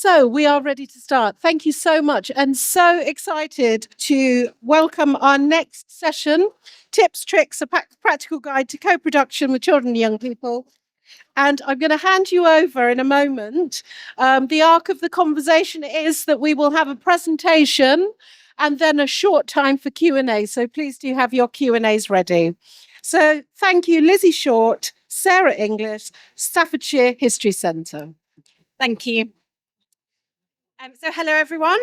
So we are ready to start. Thank you so much, and so excited to welcome our next session, Tips, Tricks, a Practical Guide to Co-Production with Children and Young People. And I'm going to hand you over in a moment. The arc of the conversation is that we will have a presentation and then a short time for Q&A. So please do have your Q&As ready. So thank you, Lizzie Short, Sarah English, Staffordshire History Centre. Thank you. So hello, everyone.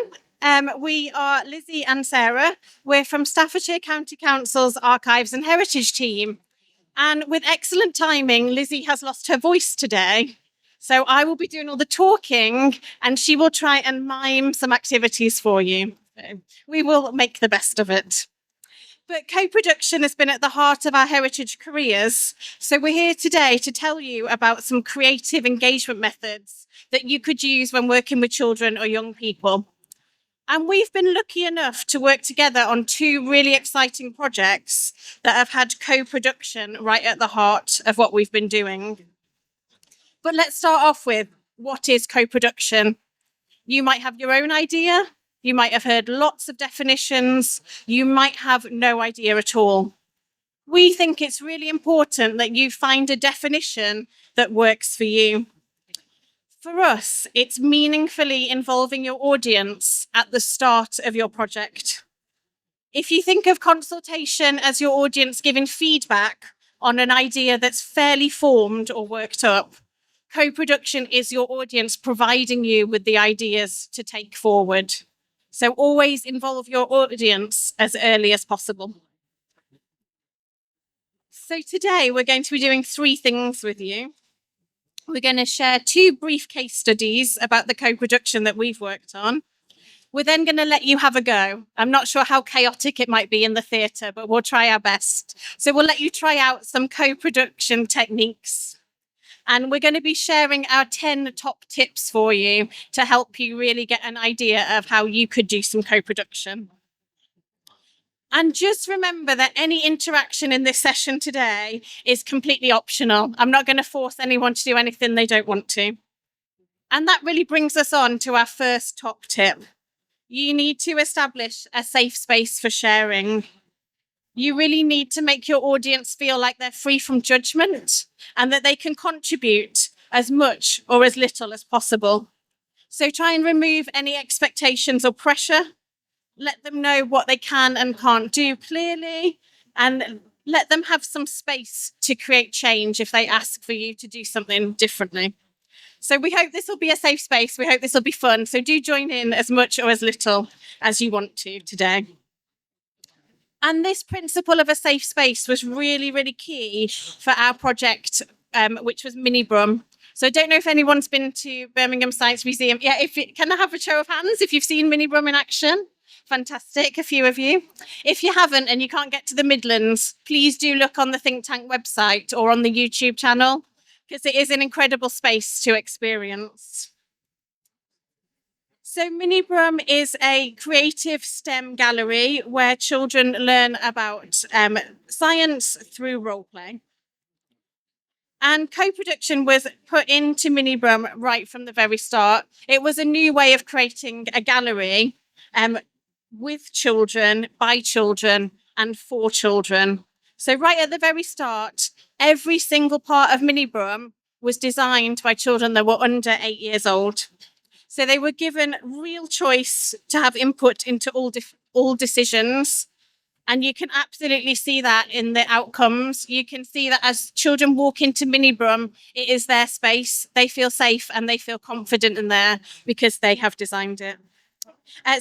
We are Lizzie and Sarah. We're from Staffordshire County Council's Archives and Heritage team. And with excellent timing, Lizzie has lost her voice today. So I will be doing all the talking and she will try and mime some activities for you. So we will make the best of it. But co-production has been at the heart of our heritage careers. So we're here today to tell you about some creative engagement methods that you could use when working with children or young people. And we've been lucky enough to work together on two really exciting projects that have had co-production right at the heart of what we've been doing. But let's start off with, what is co-production? You might have your own idea. You might have heard lots of definitions. You might have no idea at all. We think it's really important that you find a definition that works for you. For us, it's meaningfully involving your audience at the start of your project. If you think of consultation as your audience giving feedback on an idea that's fairly formed or worked up, co-production is your audience providing you with the ideas to take forward. So always involve your audience as early as possible. So today we're going to be doing three things with you. We're going to share two brief case studies about the co-production that we've worked on. We're then going to let you have a go. I'm not sure how chaotic it might be in the theatre, but we'll try our best. So we'll let you try out some co-production techniques. And we're going to be sharing our 10 top tips for you to help you really get an idea of how you could do some co-production. And just remember that any interaction in this session today is completely optional. I'm not going to force anyone to do anything they don't want to. And that really brings us on to our first top tip. You need to establish a safe space for sharing. You really need to make your audience feel like they're free from judgment and that they can contribute as much or as little as possible. So try and remove any expectations or pressure. Let them know what they can and can't do clearly, and let them have some space to create change if they ask for you to do something differently. So we hope this will be a safe space. We hope this will be fun. So do join in as much or as little as you want to today. And this principle of a safe space was really, really key for our project, which was Mini Brum. So I don't know if anyone's been to Birmingham Science Museum. Yeah, can I have a show of hands if you've seen Mini Brum in action? Fantastic, a few of you. If you haven't and you can't get to the Midlands, please do look on the Think Tank website or on the YouTube channel, because it is an incredible space to experience. So Mini Brum is a creative STEM gallery where children learn about science through role play. And co-production was put into Mini Brum right from the very start. It was a new way of creating a gallery with children, by children, and for children. So right at the very start, every single part of Mini Brum was designed by children that were under 8 years old. So they were given real choice to have input into all decisions. And you can absolutely see that in the outcomes. You can see that as children walk into Mini Brum, it is their space. They feel safe and they feel confident in there because they have designed it.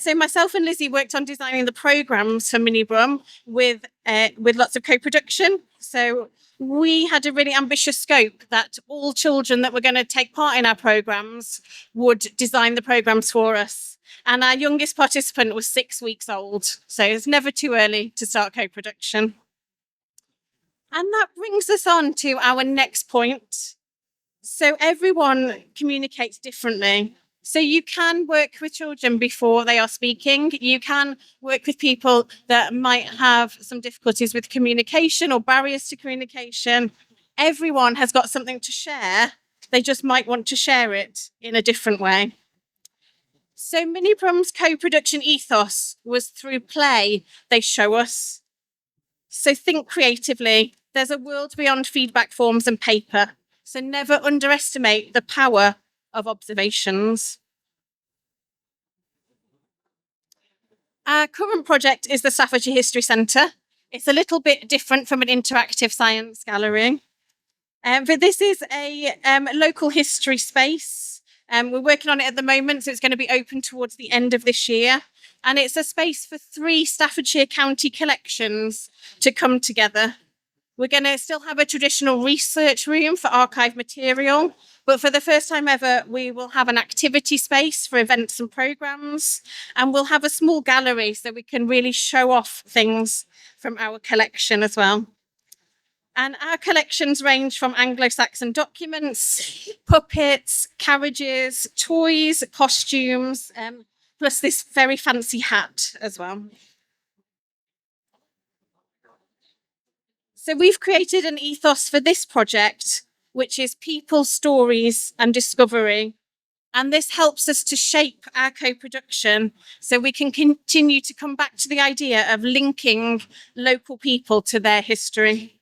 So myself and Lizzie worked on designing the programmes for Mini Brum with lots of co-production. So we had a really ambitious scope that all children that were going to take part in our programmes would design the programmes for us. And our youngest participant was 6 weeks old. So it's never too early to start co-production. And that brings us on to our next point. So everyone communicates differently. So you can work with children before they are speaking. You can work with people that might have some difficulties with communication or barriers to communication. Everyone has got something to share. They just might want to share it in a different way. So Mini Prom's co-production ethos was through play. They show us. So think creatively. There's a world beyond feedback forms and paper. So never underestimate the power of observations. Our current project is the Staffordshire History Centre. It's a little bit different from an interactive science gallery. But this is a local history space. We're working on it at the moment, so it's going to be open towards the end of this year. And it's a space for 3 Staffordshire County collections to come together. We're going to still have a traditional research room for archive material, but for the first time ever, we will have an activity space for events and programs, and we'll have a small gallery so we can really show off things from our collection as well. And our collections range from Anglo-Saxon documents, puppets, carriages, toys, costumes, plus this very fancy hat as well. So we've created an ethos for this project, which is people, stories, and discovery. And this helps us to shape our co-production so we can continue to come back to the idea of linking local people to their history.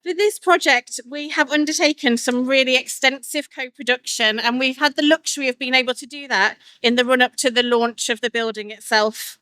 For this project, we have undertaken some really extensive co-production, and we've had the luxury of being able to do that in the run-up to the launch of the building itself.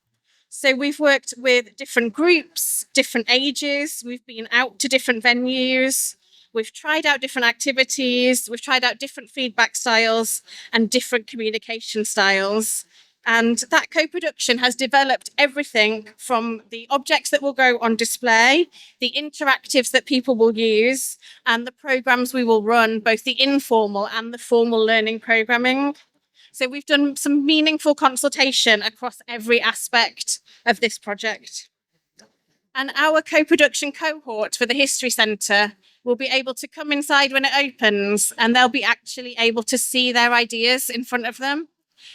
So we've worked with different groups, different ages. We've been out to different venues. We've tried out different activities. We've tried out different feedback styles and different communication styles. And that co-production has developed everything from the objects that will go on display, the interactives that people will use, and the programs we will run, both the informal and the formal learning programming. So we've done some meaningful consultation across every aspect of this project. And our co-production cohort for the History Centre will be able to come inside when it opens, and they'll be actually able to see their ideas in front of them.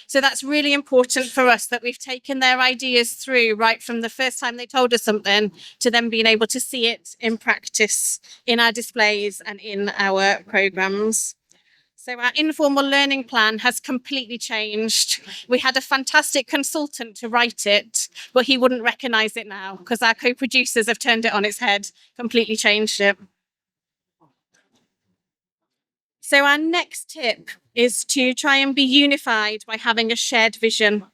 So that's really important for us, that we've taken their ideas through right from the first time they told us something to them being able to see it in practice in our displays and in our programs. So our informal learning plan has completely changed. We had a fantastic consultant to write it, but he wouldn't recognise it now because our co-producers have turned it on its head, completely changed it. So our next tip is to try and be unified by having a shared vision.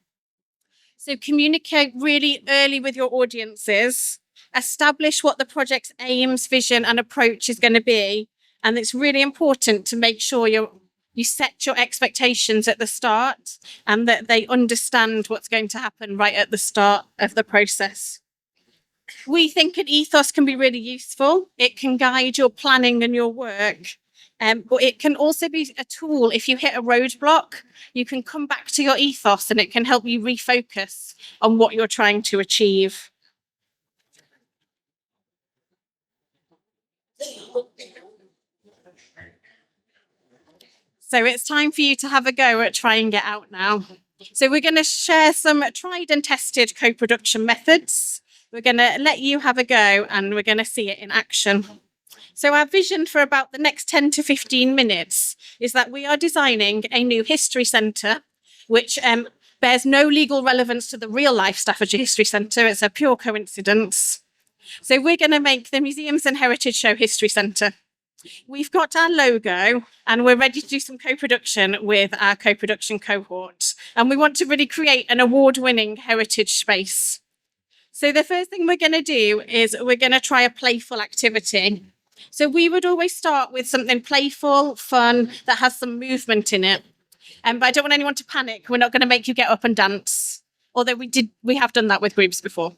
So communicate really early with your audiences, establish what the project's aims, vision and approach is going to be. And it's really important to make sure you set your expectations at the start and that they understand what's going to happen right at the start of the process. We think an ethos can be really useful. It can guide your planning and your work. But it can also be a tool. If you hit a roadblock, you can come back to your ethos and it can help you refocus on what you're trying to achieve. So it's time for you to have a go at Try and Get Out now. So we're going to share some tried and tested co-production methods. We're going to let you have a go and we're going to see it in action. So our vision for about the next 10 to 15 minutes is that we are designing a new history centre, which bears no legal relevance to the real life Staffordshire History Centre. It's a pure coincidence. So we're going to make the Museums and Heritage Show History Centre. We've got our logo and we're ready to do some co-production with our co-production cohort. And we want to really create an award-winning heritage space. So the first thing we're going to do is we're going to try a playful activity. So we would always start with something playful, fun, that has some movement in it. But I don't want anyone to panic. We're not going to make you get up and dance. Although we have done that with groups before.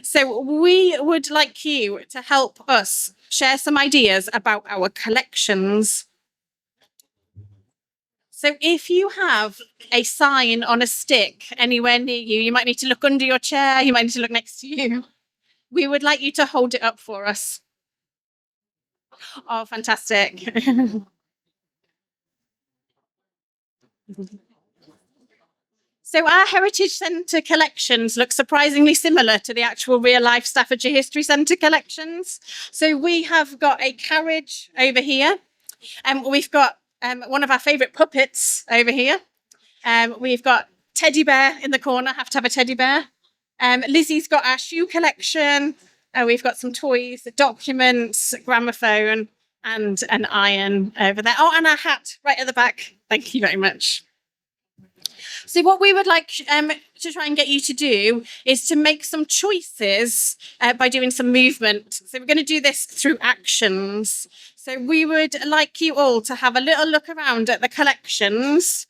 So we would like you to help us share some ideas about our collections. So if you have a sign on a stick anywhere near you, you might need to look under your chair, you might need to look next to you. We would like you to hold it up for us. Oh, fantastic. So our Heritage Centre collections look surprisingly similar to the actual real-life Staffordshire History Centre collections. So we have got a carriage over here. We've got one of our favourite puppets over here. We've got teddy bear in the corner, have to have a teddy bear. Lizzie's got our shoe collection. We've got some toys, documents, gramophone, and an iron over there. Oh, and our hat right at the back. Thank you very much. So what we would like to try and get you to do is to make some choices by doing some movement. So we're going to do this through actions. So we would like you all to have a little look around at the collections,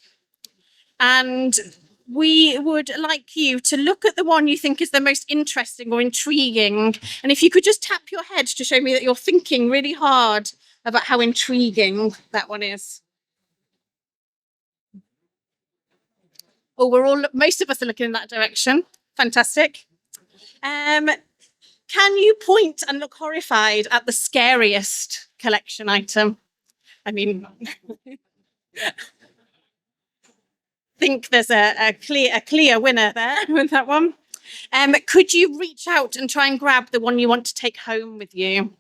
and we would like you to look at the one you think is the most interesting or intriguing. And if you could just tap your head to show me that you're thinking really hard about how intriguing that one is. Oh, most of us are looking in that direction. Fantastic. Can you point and look horrified at the scariest collection item? I mean, think there's a clear winner there with that one. Could you reach out and try and grab the one you want to take home with you?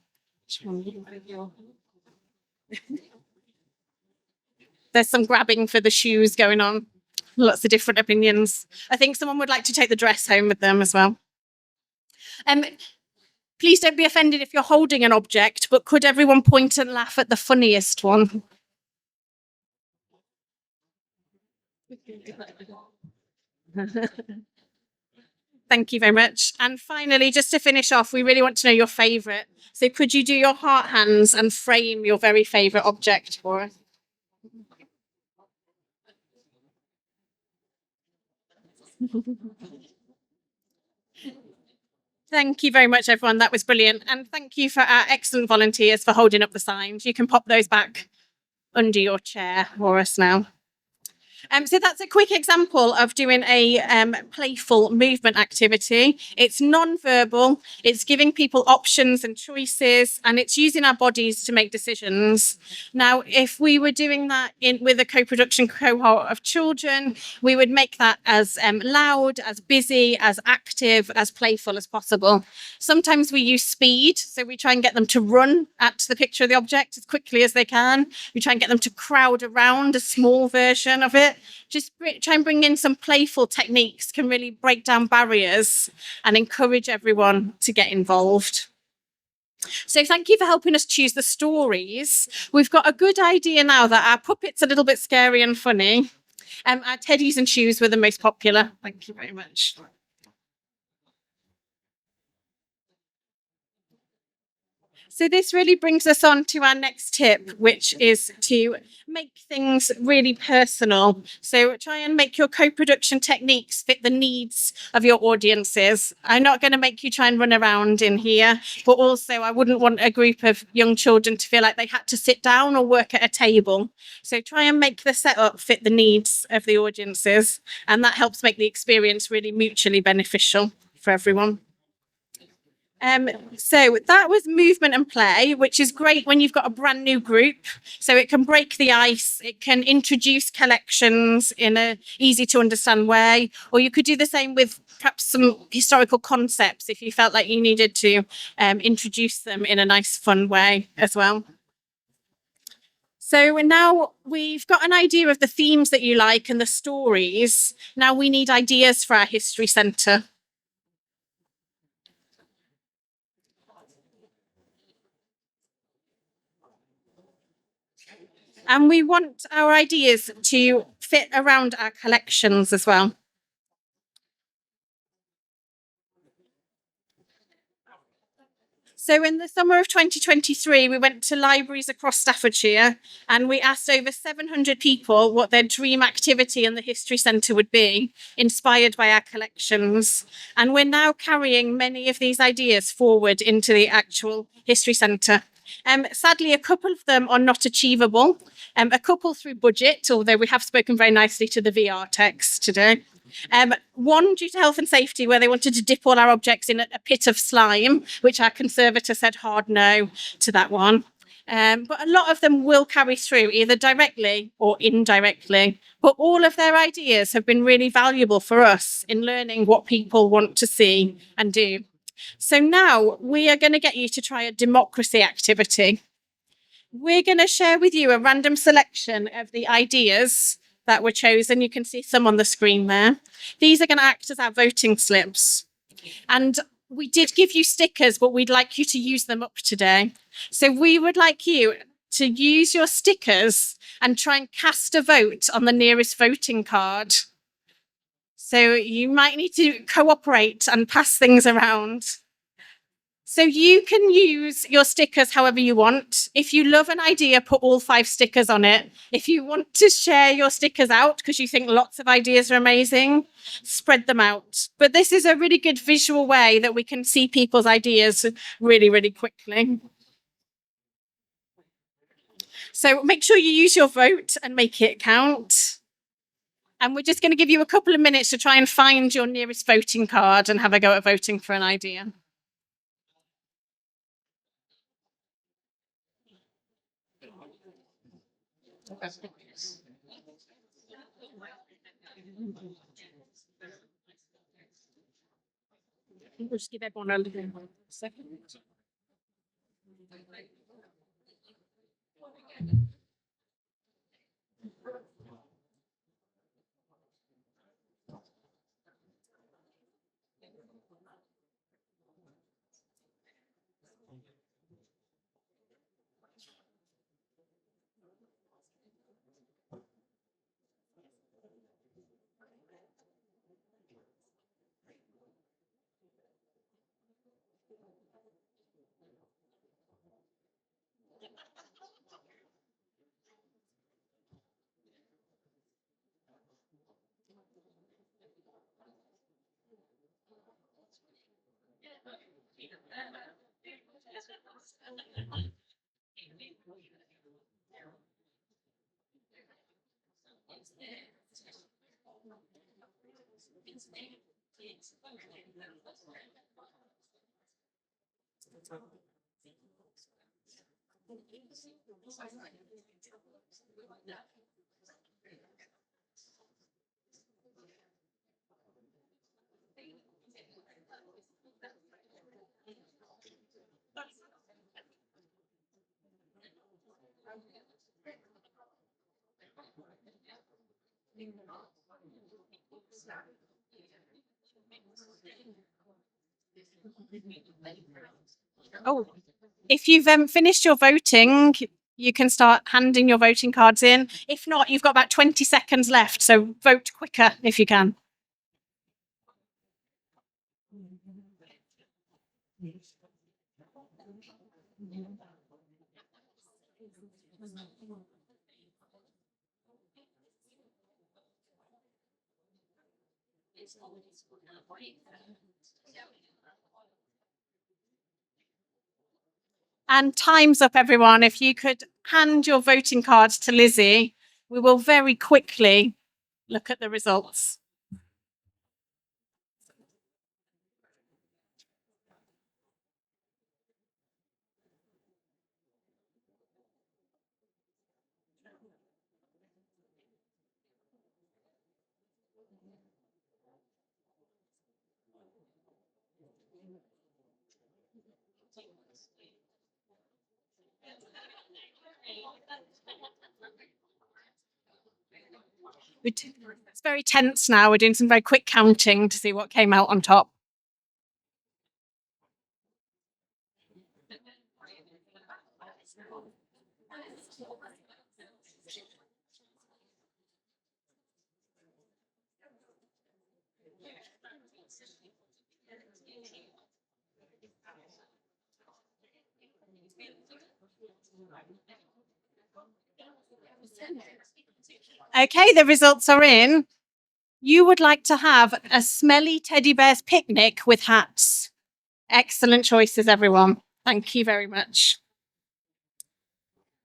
There's some grabbing for the shoes going on. Lots of different opinions. I think someone would like to take the dress home with them as well. Please don't be offended if you're holding an object, but could everyone point and laugh at the funniest one? Thank you very much. And finally, just to finish off, we really want to know your favourite. So could you do your heart hands and frame your very favourite object for us? Thank you very much, everyone. That was brilliant. And thank you for our excellent volunteers for holding up the signs. You can pop those back under your chair for us now. So that's a quick example of doing a playful movement activity. It's non-verbal, it's giving people options and choices, and it's using our bodies to make decisions. Now, if we were doing that with a co-production cohort of children, we would make that as loud, as busy, as active, as playful as possible. Sometimes we use speed, so we try and get them to run at the picture of the object as quickly as they can. We try and get them to crowd around a small version of it. Just try and bring in some playful techniques can really break down barriers and encourage everyone to get involved. So thank you for helping us choose the stories. We've got a good idea now that our puppet's a little bit scary and funny. Our teddies and shoes were the most popular. Thank you very much. So this really brings us on to our next tip, which is to make things really personal. So try and make your co-production techniques fit the needs of your audiences. I'm not going to make you try and run around in here, but also I wouldn't want a group of young children to feel like they had to sit down or work at a table. So try and make the setup fit the needs of the audiences, and that helps make the experience really mutually beneficial for everyone. So that was movement and play, which is great when you've got a brand new group. So it can break the ice, it can introduce collections in an easy to understand way, or you could do the same with perhaps some historical concepts if you felt like you needed to introduce them in a nice, fun way as well. So now we've got an idea of the themes that you like and the stories. Now we need ideas for our history centre. And we want our ideas to fit around our collections as well. So in the summer of 2023, we went to libraries across Staffordshire and we asked over 700 people what their dream activity in the History Centre would be, inspired by our collections. And we're now carrying many of these ideas forward into the actual History Centre. Sadly, a couple of them are not achievable. A couple through budget, although we have spoken very nicely to the VR techs today. One due to health and safety, where they wanted to dip all our objects in a pit of slime, which our conservator said hard no to that one. But a lot of them will carry through either directly or indirectly. But all of their ideas have been really valuable for us in learning what people want to see and do. So now we are going to get you to try a democracy activity. We're going to share with you a random selection of the ideas that were chosen. You can see some on the screen there. These are going to act as our voting slips. And we did give you stickers, but we'd like you to use them up today. So we would like you to use your stickers and try and cast a vote on the nearest voting card. So you might need to cooperate and pass things around. So you can use your stickers however you want. If you love an idea, put all 5 stickers on it. If you want to share your stickers out because you think lots of ideas are amazing, spread them out. But this is a really good visual way that we can see people's ideas really, really quickly. So make sure you use your vote and make it count. And we're just going to give you a couple of minutes to try and find your nearest voting card and have a go at voting for an idea. We'll just give everyone a little second. Oh, if you've finished your voting, you can start handing your voting cards in. If not, you've got about 20 seconds left, so vote quicker if you can. And time's up, everyone. If you could hand your voting cards to Lizzie, we will very quickly look at the results. It's very tense now. We're doing some very quick counting to see what came out on top. Okay, the results are in. You would like to have a smelly teddy bear's picnic with hats. Excellent choices, everyone. Thank you very much.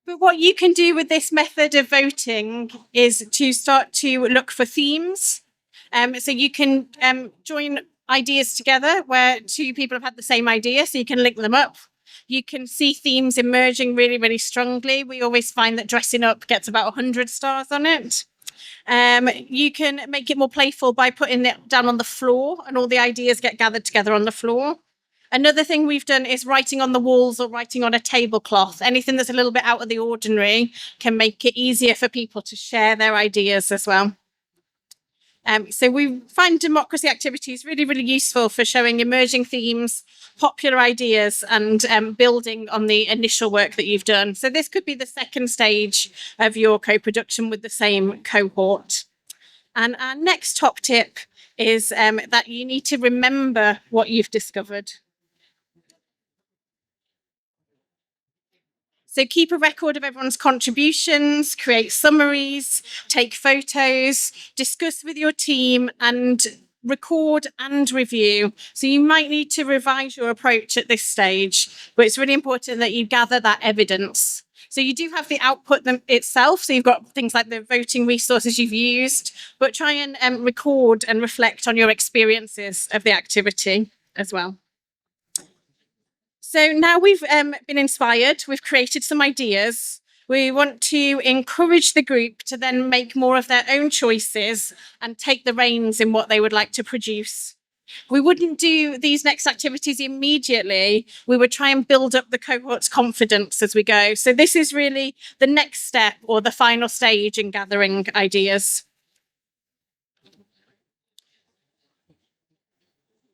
But what you can do with this method of voting is to start to look for themes. So you can join ideas together where 2 people have had the same idea, so you can link them up. You can see themes emerging really, really strongly. We always find that dressing up gets about 100 stars on it. You can make it more playful by putting it down on the floor, and all the ideas get gathered together on the floor. Another thing we've done is writing on the walls or writing on a tablecloth. Anything that's a little bit out of the ordinary can make it easier for people to share their ideas as well. So we find democracy activities really, really useful for showing emerging themes, popular ideas, and building on the initial work that you've done. So this could be the second stage of your co-production with the same cohort. And our next top tip is that you need to remember what you've discovered. So keep a record of everyone's contributions, create summaries, take photos, discuss with your team, and record and review. So you might need to revise your approach at this stage, but it's really important that you gather that evidence. So you do have the output itself. So you've got things like the voting resources you've used, but try and record and reflect on your experiences of the activity as well. So now we've been inspired, we've created some ideas. We want to encourage the group to then make more of their own choices and take the reins in what they would like to produce. We wouldn't do these next activities immediately. We would try and build up the cohort's confidence as we go. So this is really the next step or the final stage in gathering ideas.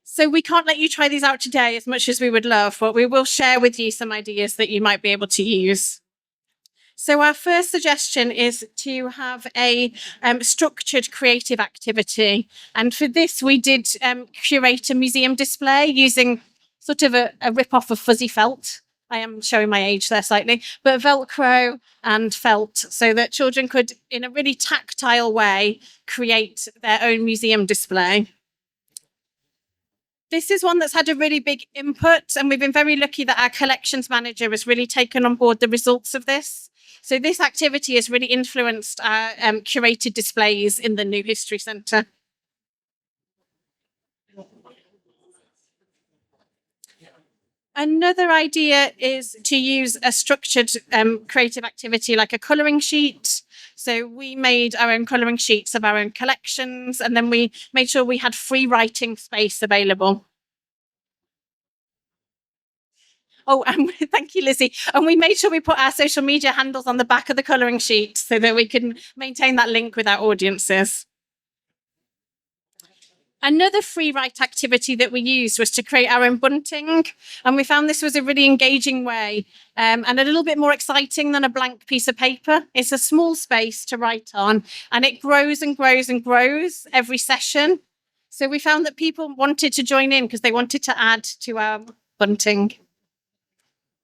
So we can't let you try these out today as much as we would love, but we will share with you some ideas that you might be able to use. So our first suggestion is to have a structured creative activity. And for this, we did curate a museum display using sort of a rip-off of fuzzy felt. I am showing my age there slightly, but Velcro and felt so that children could, in a really tactile way, create their own museum display. This is one that's had a really big input, and we've been very lucky that our collections manager has really taken on board the results of this. So this activity has really influenced our curated displays in the New History Centre. Another idea is to use a structured creative activity like a colouring sheet. So we made our own colouring sheets of our own collections, and then we made sure we had free writing space available. Oh, thank you, Lizzie. And we made sure we put our social media handles on the back of the colouring sheet so that we can maintain that link with our audiences. Another free write activity that we used was to create our own bunting. And we found this was a really engaging way and a little bit more exciting than a blank piece of paper. It's a small space to write on, and it grows and grows and grows every session. So we found that people wanted to join in because they wanted to add to our bunting.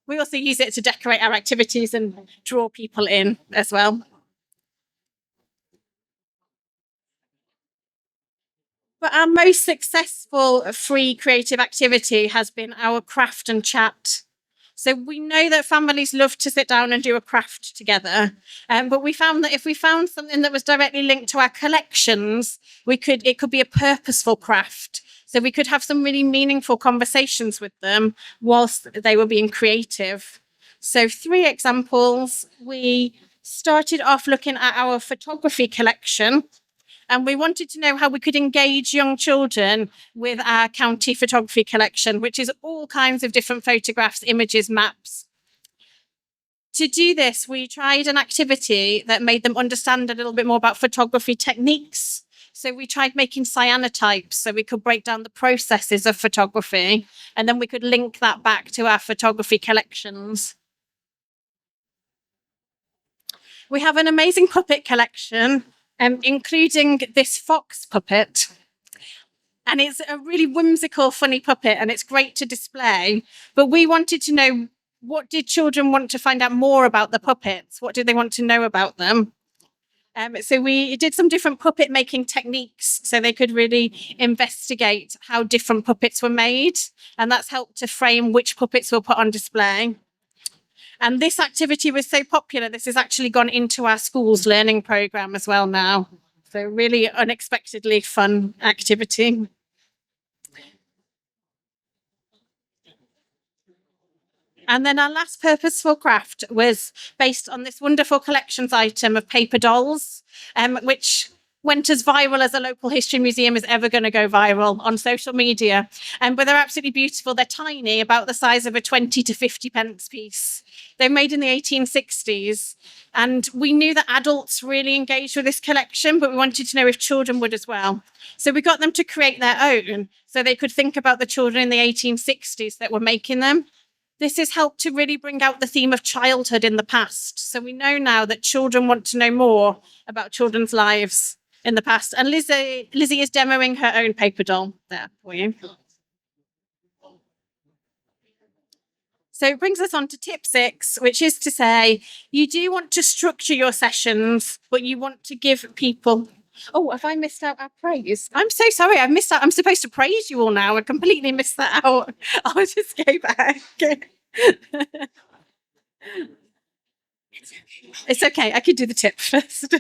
We also use it to decorate our activities and draw people in as well. But our most successful free creative activity has been our craft and chat. So we know that families love to sit down and do a craft together. But we found that if we found something that was directly linked to our collections, it could be a purposeful craft. So we could have some really meaningful conversations with them whilst they were being creative. So 3 examples. We started off looking at our photography collection, and we wanted to know how we could engage young children with our county photography collection, which is all kinds of different photographs, images, maps. To do this, we tried an activity that made them understand a little bit more about photography techniques. So we tried making cyanotypes so we could break down the processes of photography, and then we could link that back to our photography collections. We have an amazing puppet collection, including this fox puppet. And it's a really whimsical, funny puppet, and it's great to display. But we wanted to know, what did children want to find out more about the puppets? What did they want to know about them? So we did some different puppet making techniques so they could really investigate how different puppets were made. And that's helped to frame which puppets we'll put on display. And this activity was so popular, this has actually gone into our school's learning programme as well now. So really unexpectedly fun activity. And then our last purposeful craft was based on this wonderful collections item of paper dolls, which went as viral as a local history museum is ever going to go viral on social media. But they're absolutely beautiful. They're tiny, about the size of a 20 to 50 pence piece. They're made in the 1860s. And we knew that adults really engaged with this collection, but we wanted to know if children would as well. So we got them to create their own so they could think about the children in the 1860s that were making them. This has helped to really bring out the theme of childhood in the past. So we know now that children want to know more about children's lives in the past. And Lizzie is demoing her own paper doll there for you. So it brings us on to tip 6, which is to say, you do want to structure your sessions, but you want to give people... Oh, have I missed out our praise? I'm so sorry, I've missed out. I'm supposed to praise you all now. I completely missed that out. I'll just go back. It's okay. I could do the tip first.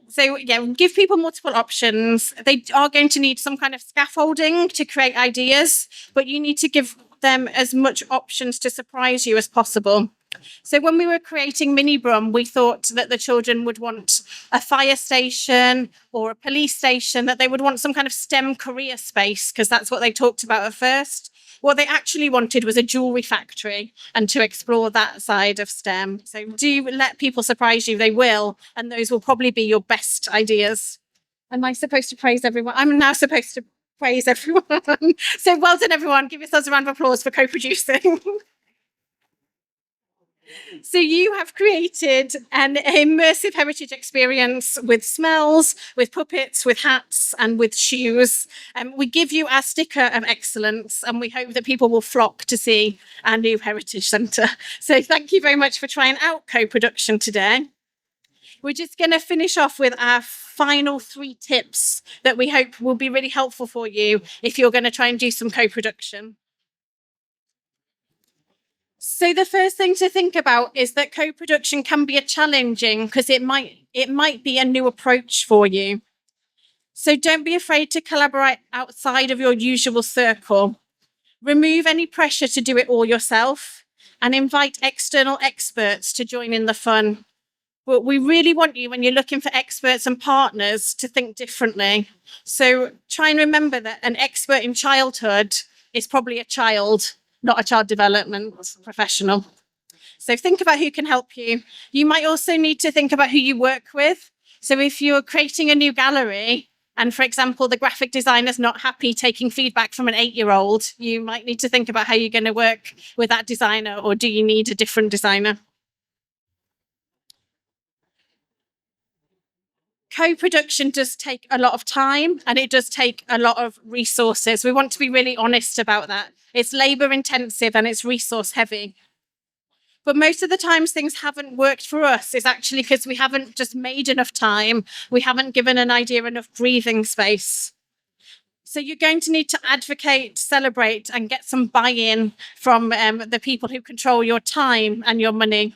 So yeah, give people multiple options. They are going to need some kind of scaffolding to create ideas, but you need to give them as much options to surprise you as possible. So when we were creating Mini Brum, we thought that the children would want a fire station or a police station, that they would want some kind of STEM career space, because that's what they talked about at first. What they actually wanted was a jewellery factory and to explore that side of STEM. So do let people surprise you. They will, and those will probably be your best ideas. Am I supposed to praise everyone? I'm now supposed to praise everyone. So well done, everyone. Give yourselves a round of applause for co-producing. So you have created an immersive heritage experience with smells, with puppets, with hats, and with shoes. We give you our sticker of excellence, and we hope that people will flock to see our new heritage centre. So thank you very much for trying out co-production today. We're just going to finish off with our final 3 tips that we hope will be really helpful for you if you're going to try and do some co-production. So the first thing to think about is that co-production can be challenging because it might be a new approach for you. So don't be afraid to collaborate outside of your usual circle. Remove any pressure to do it all yourself and invite external experts to join in the fun. But we really want you, when you're looking for experts and partners, to think differently. So try and remember that an expert in childhood is probably a child, not a child development professional. So think about who can help you. You might also need to think about who you work with. So if you're creating a new gallery and, for example, the graphic designer's not happy taking feedback from an 8-year-old, you might need to think about how you're going to work with that designer, or do you need a different designer? Co-production does take a lot of time and it does take a lot of resources. We want to be really honest about that. It's labor intensive and it's resource heavy. But most of the times things haven't worked for us is actually because we haven't just made enough time. We haven't given an idea enough breathing space. So you're going to need to advocate, celebrate, and get some buy-in from the people who control your time and your money.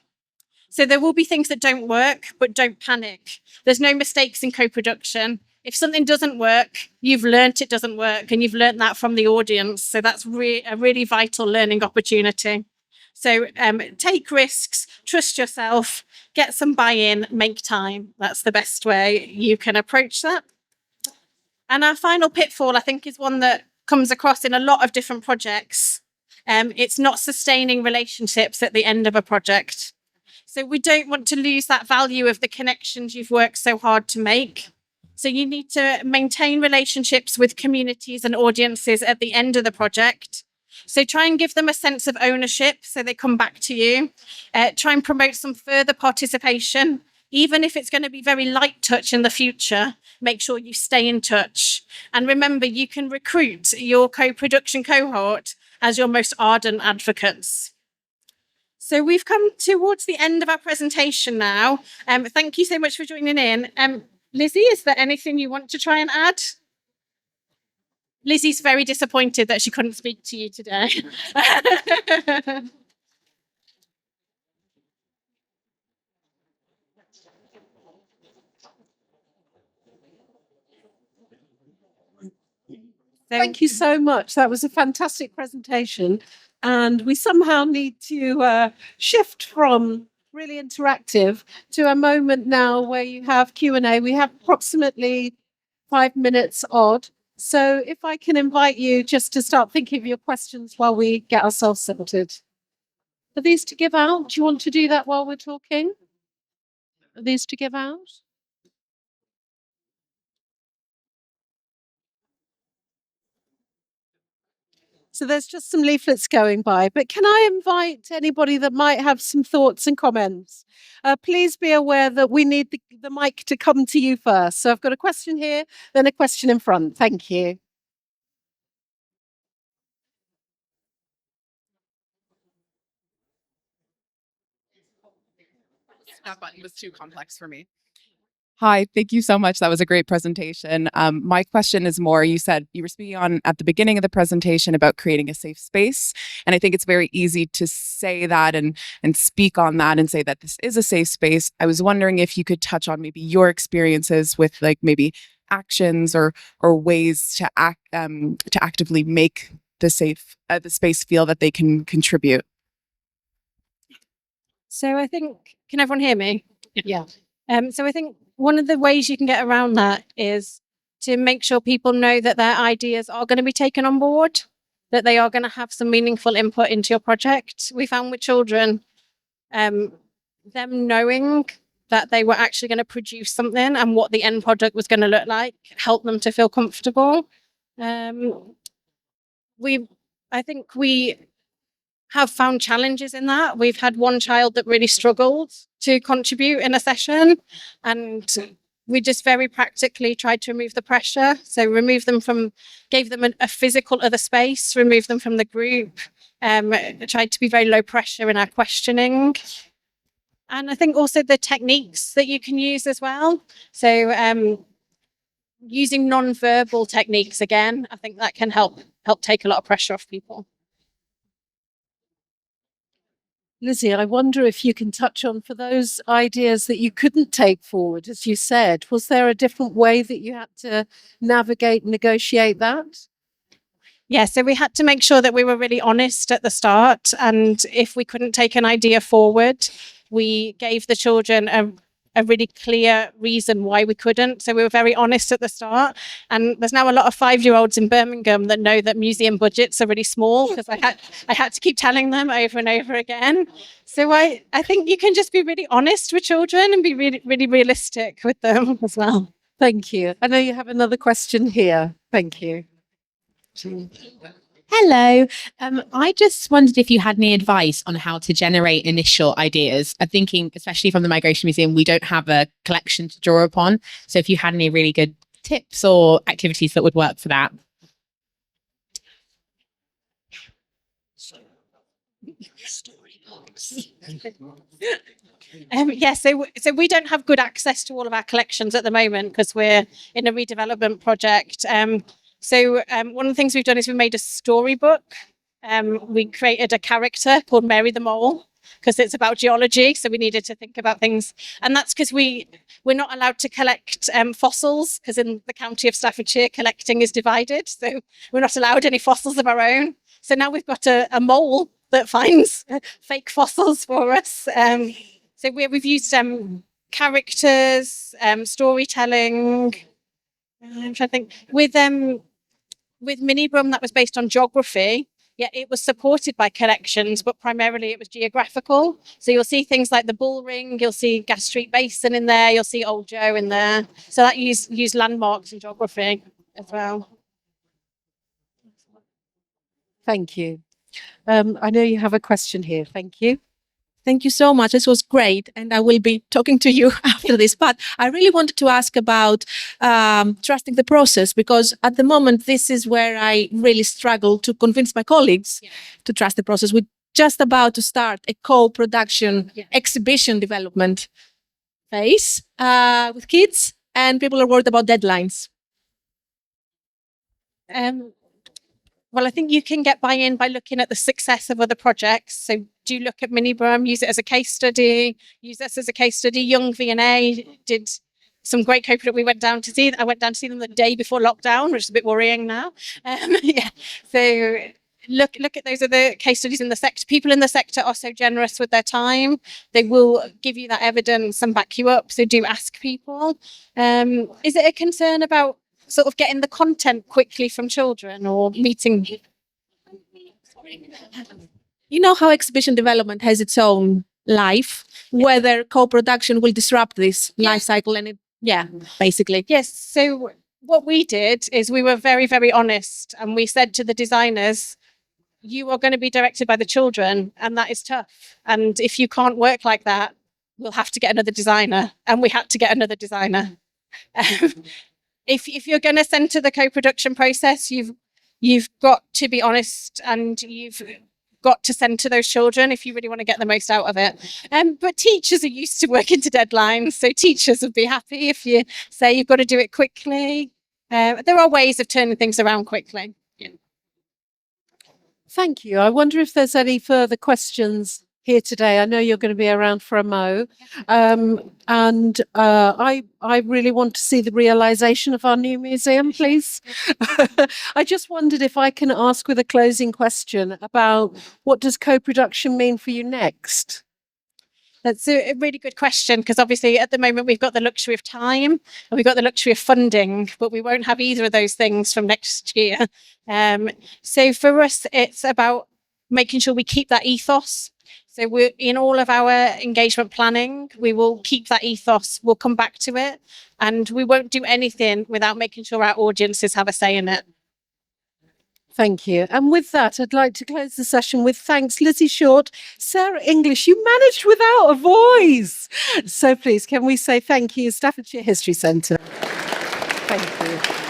So there will be things that don't work, but don't panic. There's no mistakes in co-production. If something doesn't work, you've learnt it doesn't work, and you've learnt that from the audience. So that's a really vital learning opportunity. So take risks, trust yourself, get some buy-in, make time. That's the best way you can approach that. And our final pitfall, I think, is one that comes across in a lot of different projects. It's not sustaining relationships at the end of a project. So we don't want to lose that value of the connections you've worked so hard to make. So you need to maintain relationships with communities and audiences at the end of the project. So try and give them a sense of ownership so they come back to you. Try and promote some further participation. Even if it's going to be very light touch in the future, make sure you stay in touch. And remember, you can recruit your co-production cohort as your most ardent advocates. So we've come towards the end of our presentation now. Thank you so much for joining in. Lizzie, is there anything you want to try and add? Lizzie's very disappointed that she couldn't speak to you today. Thank you so much. That was a fantastic presentation. And we somehow need to shift from really interactive, to a moment now where you have Q&A. We have approximately 5 minutes odd. So if I can invite you just to start thinking of your questions while we get ourselves sorted. Are these to give out? Do you want to do that while we're talking? Are these to give out? So there's just some leaflets going by, but can I invite anybody that might have some thoughts and comments? Please be aware that we need the mic to come to you first. So I've got a question here, then a question in front. Thank you. That button was too complex for me. Hi, thank you so much. That was a great presentation. My question is more, you said you were speaking on at the beginning of the presentation about creating a safe space. And I think it's very easy to say that and speak on that and say that this is a safe space. I was wondering if you could touch on maybe your experiences with like maybe actions or ways to actively make the space feel that they can contribute. So I think, can everyone hear me? Yeah. So I think one of the ways you can get around that is to make sure people know that their ideas are going to be taken on board, that they are going to have some meaningful input into your project. We found with children, them knowing that they were actually going to produce something and what the end product was going to look like, help them to feel comfortable. I think we have found challenges in that. We've had one child that really struggled to contribute in a session, and we just very practically tried to remove the pressure. So gave them a physical other space, remove them from the group, tried to be very low pressure in our questioning. And I think also the techniques that you can use as well. So using non-verbal techniques again, I think that can help take a lot of pressure off people. Lizzie, I wonder if you can touch on, for those ideas that you couldn't take forward, as you said, was there a different way that you had to navigate and negotiate that? Yeah, so we had to make sure that we were really honest at the start. And if we couldn't take an idea forward, we gave the children a really clear reason why we couldn't. So we were very honest at the start. And there's now a lot of 5-year-olds in Birmingham that know that museum budgets are really small, because I had to keep telling them over and over again. So I think you can just be really honest with children and be really, really realistic with them as well. Thank you. I know you have another question here. Thank you. Hello. I just wondered if you had any advice on how to generate initial ideas. I'm thinking, especially from the Migration Museum, we don't have a collection to draw upon. So if you had any really good tips or activities that would work for that. So we don't have good access to all of our collections at the moment because we're in a redevelopment project. So one of the things we've done is we made a storybook. We created a character called Mary the Mole because it's about geology. So we needed to think about things. And that's because we're not allowed to collect fossils, because in the county of Staffordshire, collecting is divided. So we're not allowed any fossils of our own. So now we've got a mole that finds fake fossils for us. So we've used characters, storytelling. I'm trying to think. With Minibrum, that was based on geography. Yeah, it was supported by collections, but primarily it was geographical. So you'll see things like the Bull Ring, you'll see Gas Street Basin in there, you'll see Old Joe in there. So that used landmarks and geography as well. Thank you. I know you have a question here. Thank you. Thank you so much. This was great. And I will be talking to you after this. But I really wanted to ask about trusting the process, because at the moment, this is where I really struggle to convince my colleagues to trust the process. We're just about to start a co-production exhibition development phase with kids, and people are worried about deadlines. Well, I think you can get buy-in by looking at the success of other projects. So do look at Minibrum, use it as a case study, use us as a case study. Young V&A did some great co-production. I went down to see them the day before lockdown, which is a bit worrying now. So look at those other case studies in the sector. People in the sector are so generous with their time. They will give you that evidence and back you up. So do ask people. Is it a concern about sort of getting the content quickly from children or meeting? You know how exhibition development has its own life, whether co-production will disrupt this life cycle and basically. Yes. So what we did is we were very, very honest, and we said to the designers, you are going to be directed by the children, and that is tough. And if you can't work like that, we'll have to get another designer. And we had to get another designer. If you're going to center the co-production process, you've got to be honest, and you've got to center those children if you really want to get the most out of it. But teachers are used to working to deadlines, so teachers would be happy if you say you've got to do it quickly. There are ways of turning things around quickly. Thank you. I wonder if there's any further questions here today. I know you're going to be around for a mo. I really want to see the realization of our new museum, please. I just wondered if I can ask with a closing question about what does co-production mean for you next? That's a really good question, because obviously at the moment we've got the luxury of time and we've got the luxury of funding, but we won't have either of those things from next year. So for us, it's about making sure we keep that ethos. So we're in all of our engagement planning, we will keep that ethos, we'll come back to it, and we won't do anything without making sure our audiences have a say in it. Thank you. And with that, I'd like to close the session with thanks, Lizzie Short, Sarah English. You managed without a voice. So please, can we say thank you, Staffordshire History Centre? Thank you.